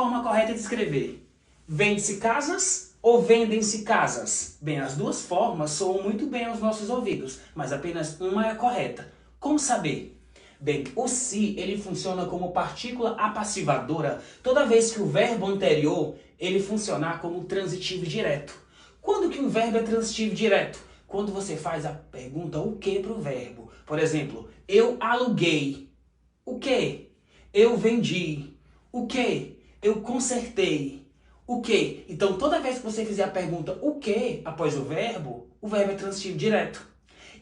forma correta de escrever? Vende-se casas ou vendem-se casas? Bem, as duas formas soam muito bem aos nossos ouvidos, mas apenas uma é correta. Como saber? Bem, o se, ele funciona como partícula apassivadora toda vez que o verbo anterior, ele funcionar como transitivo direto. Quando que um verbo é transitivo direto? Quando você faz a pergunta o que para o verbo. Por exemplo, eu aluguei. O que? Eu vendi. O que? Eu consertei. O que? Então, toda vez que você fizer a pergunta o que após o verbo é transitivo direto.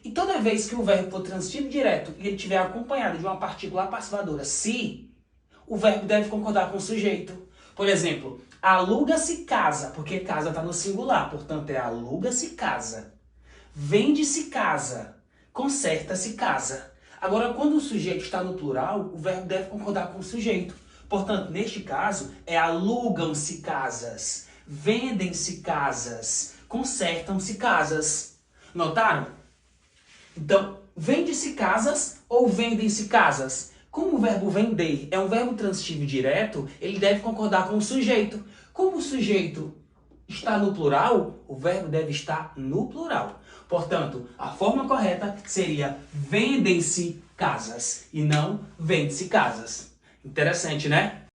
E toda vez que o verbo for transitivo direto e ele estiver acompanhado de uma partícula apassivadora se, o verbo deve concordar com o sujeito. Por exemplo, aluga-se casa, porque casa está no singular, portanto é aluga-se casa. Vende-se casa, conserta-se casa. Agora, quando o sujeito está no plural, o verbo deve concordar com o sujeito. Portanto, neste caso, é alugam-se casas, vendem-se casas, consertam-se casas. Notaram? Então, vende-se casas ou vendem-se casas? Como o verbo vender é um verbo transitivo direto, ele deve concordar com o sujeito. Como o sujeito está no plural, o verbo deve estar no plural. Portanto, a forma correta seria vendem-se casas e não vende-se casas. Interessante, né?